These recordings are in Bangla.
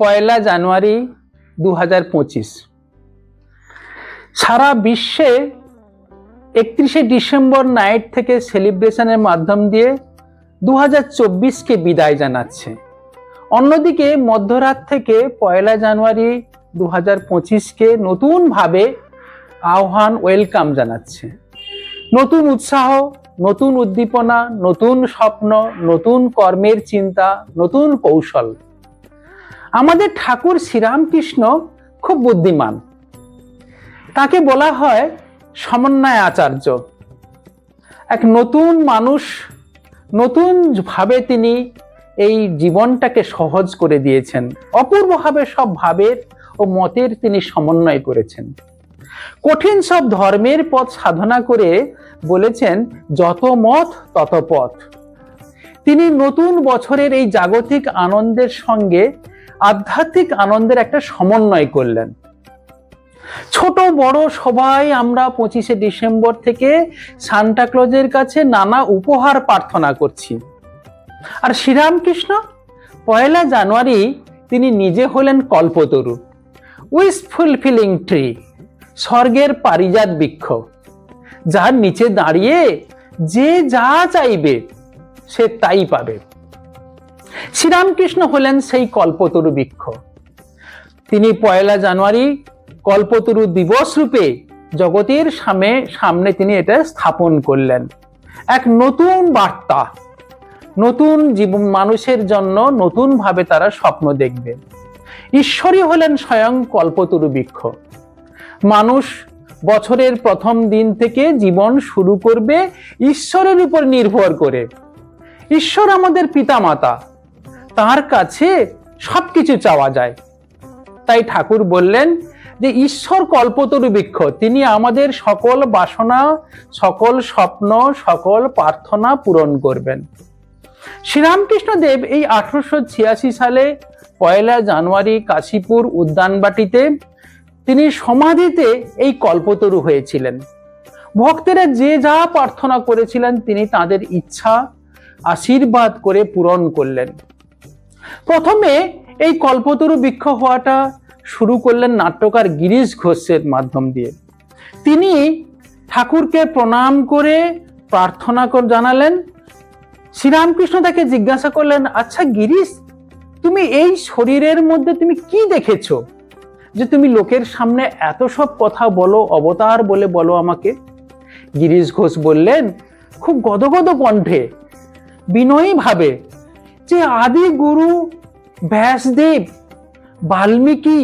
পয়লা জানুয়ারি 2025। সারা বিশ্বে 31শে ডিসেম্বর নাইট থেকে সেলিব্রেশনের মাধ্যম দিয়ে 2024কে বিদায় জানাচ্ছে। অন্যদিকে মধ্যরাত থেকে পয়লা জানুয়ারি 2025কে নতুনভাবে আহ্বান, ওয়েলকাম জানাচ্ছে। নতুন উৎসাহ, নতুন উদ্দীপনা, নতুন স্বপ্ন, নতুন কর্মের চিন্তা, নতুন কৌশল। আমাদের ঠাকুর শ্রীরামকৃষ্ণ খুব বুদ্ধিমান। তাকে বলা হয় সমন্বয় আচার্য। এক নতুন মানুষ, নতুন ভাবে তিনি এই জীবনটাকে সহজ করে দিয়েছেন। অপূর্বভাবে সব ভাবের ও মতের তিনি সমন্বয় করেছেন। কঠিন সব ধর্মের পথ সাধনা করে বলেছেন যত মত তত পথ। তিনি নতুন বছরের এই জাগতিক আনন্দের সঙ্গে আধ্যাত্মিক আনন্দের একটা সমন্বয় করলেন। ছোট বড় সবাই আমরা 25শে ডিসেম্বর থেকে সান্টা ক্লজের কাছে নানা উপহার প্রার্থনা করছি। আর শ্রীরামকৃষ্ণ পয়লা জানুয়ারি তিনি নিজে হলেন কল্পতরু, উইশ ফুলফিলিং ট্রি, স্বর্গের পারিজাত বৃক্ষ, যার নিচে দাঁড়িয়ে যে যা চাইবে সে তাই পাবে। শ্রীরামকৃষ্ণ হলেন সেই কল্পতরু বৃক্ষ। তিনি পয়লা জানুয়ারি কল্পতরু দিবস রূপে জগতের সামনে তিনি এটা স্থাপন করলেন। এক নতুন বার্তা, নতুন জীবন মানুষের জন্য নতুন ভাবে তারা স্বপ্ন দেখবে। ঈশ্বরই হলেন স্বয়ং কল্পতরু বৃক্ষ। মানুষ বছরের প্রথম দিন থেকে জীবন শুরু করবে ঈশ্বরের উপর নির্ভর করে। ঈশ্বর আমাদের পিতামাতা, তার কাছে সবকিছু চাওয়া যায়। তাই ঠাকুর বললেন যে ঈশ্বর কল্পতরু বৃক্ষ, তিনি আমাদের সকল বাসনা, সকল স্বপ্ন, সকল প্রার্থনা পূরণ করবেন। শ্রীরামকৃষ্ণ দেব এই 1886 সালে পয়লা জানুয়ারি কাশীপুর উদ্যানবাটিতে তিনি সমাধিতে এই কল্পতরু হয়েছিলেন। ভক্তেরা যে যা প্রার্থনা করেছিলেন তিনি তাদের ইচ্ছা আশীর্বাদ করে পূরণ করলেন। প্রথমে এই কল্পতরু বৃক্ষ হওয়াটা শুরু করলেন নাট্যকার গিরিশ ঘোষের মাধ্যম দিয়ে। তিনি ঠাকুরকে প্রণাম করে প্রার্থনা জানালেন। শ্রীরামকৃষ্ণ তাকে জিজ্ঞাসা করলেন, আচ্ছা গিরিশ, তুমি এই শরীরের মধ্যে তুমি কি দেখেছো যে তুমি লোকের সামনে এত সব কথা বলো, অবতার বলে বলো আমাকে? গিরিশ ঘোষ বললেন খুব গদগদ কণ্ঠে, বিনয়ী ভাবে, যে আদি গুরু ব্যাসদেব, বাল্মীকি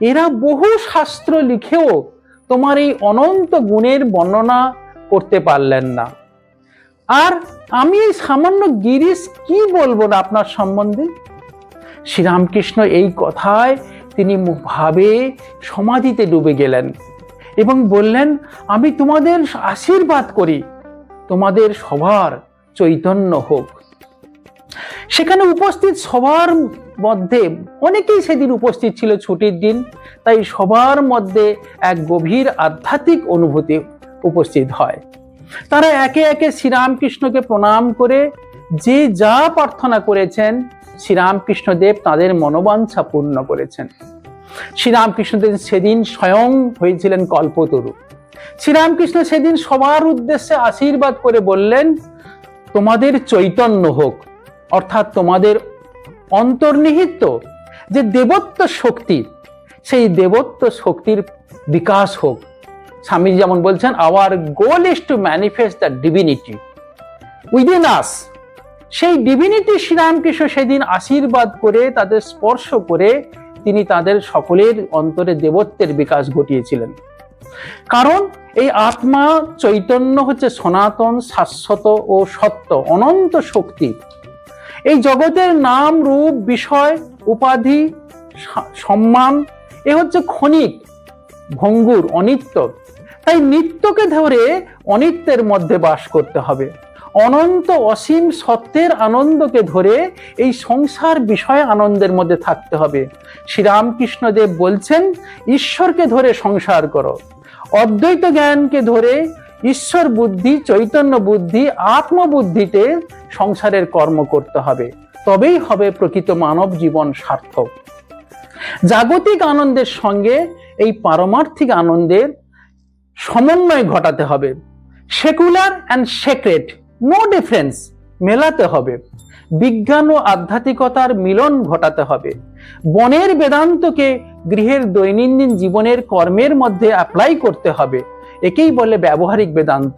এরা বহু শাস্ত্র লিখেও তোমার এই অনন্ত গুণের বর্ণনা করতে পারলেন না। আর আমি এই সামান্য গিরিশ কি বলবো না আপনার সম্বন্ধে? শ্রীরামকৃষ্ণ এই কথায় তিনি ভাবে সমাধিতে ডুবে গেলেন এবং বললেন, আমি তোমাদের আশীর্বাদ করি তোমাদের সবার চৈতন্য হোক। সেখানে উপস্থিত সবার মধ্যে অনেকেই সেদিন উপস্থিত ছিল, ছুটির দিন, তাই সবার মধ্যে এক গভীর আধ্যাত্মিক অনুভূতি উপস্থিত হয়। তারা একে একে শ্রীরামকৃষ্ণকে প্রণাম করে যে যা প্রার্থনা করেছেন শ্রীরামকৃষ্ণ দেব তাদের মনোবাঞ্ছা পূর্ণ করেছেন। শ্রীরামকৃষ্ণ দেব সেদিন স্বয়ং হয়েছিলেন কল্পতরু। শ্রীরামকৃষ্ণ সেদিন সবার উদ্দেশ্যে আশীর্বাদ করে বললেন, তোমাদের চৈতন্য হোক, অর্থাৎ তোমাদের অন্তর্নিহিত যে দেবত্ব শক্তি, সেই দেবত্ব শক্তির বিকাশ হোক। স্বামী যেমন বলছেন, our goal is to manifest the divinity within us. সেই ডিভিনিটি শ্রীরামকৃষ্ণ সেদিন আশীর্বাদ করে, তাদের স্পর্শ করে তিনি তাদের সকলের অন্তরে দেবত্বের বিকাশ ঘটিয়েছিলেন। কারণ এই আত্মা চৈতন্য হচ্ছে সনাতন, শাশ্বত ও সত্য, অনন্ত শক্তি। এই জগতের নাম, রূপ, বিষয়, উপাধি, সম্মান এ হচ্ছে ক্ষণিক, ভঙ্গুর, অনিত্য। তাই নিত্যকে ধরে অনিত্যের মধ্যে বাস করতে হবে। অনন্ত অসীম সত্যের আনন্দকে ধরে এই সংসার বিষয় আনন্দের মধ্যে থাকতে হবে। শ্রীরামকৃষ্ণ দেব বলছেন, ঈশ্বরকে ধরে সংসার করো, অদ্বৈত জ্ঞানকে ধরে ঈশ্বর বুদ্ধি, চৈতন্য বুদ্ধি, আত্মবুদ্ধিতে সংসারের কর্ম করতে হবে, তবেই হবে প্রকৃত মানব জীবন সার্থক। জাগতিক আনন্দের সঙ্গে এই পারমার্থিক আনন্দের সমন্বয় ঘটাতে হবে। Secular and secret, no difference, মেলাতে হবে। বিজ্ঞান ও আধ্যাত্মিকতার মিলন ঘটাতে হবে। বনের বেদান্তকে গৃহের দৈনন্দিন জীবনের কর্মের মধ্যে অ্যাপ্লাই করতে হবে। একেই বলে ব্যবহারিক বেদান্ত।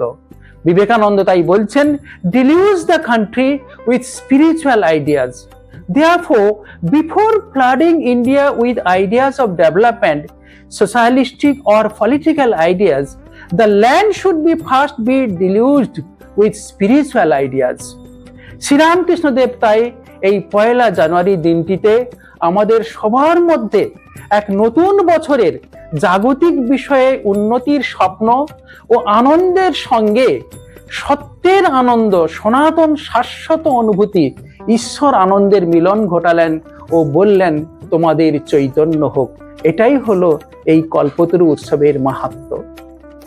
বিবেকানন্দ তাই বলছেন, deluge the country with spiritual ideas. Therefore, before flooding India with ideas of development, socialistic or political ideas, the land should be first be deluged with spiritual ideas. Sri Ramakrishna Dev তাই এই 1 জানুয়ারি দিনটিতে আমাদের সবার মধ্যে এক নতুন বছরের জাগতিক বিষয়ে উন্নতির স্বপ্ন ও আনন্দের সঙ্গে সত্যের আনন্দ, সনাতন শাশ্বত অনুভূতি, ঈশ্বর আনন্দের মিলন ঘটালেন ও বললেন, তোমাদের চৈতন্য হোক। এটাই হলো এই কল্পতরু উৎসবের মাহাত্ম্য।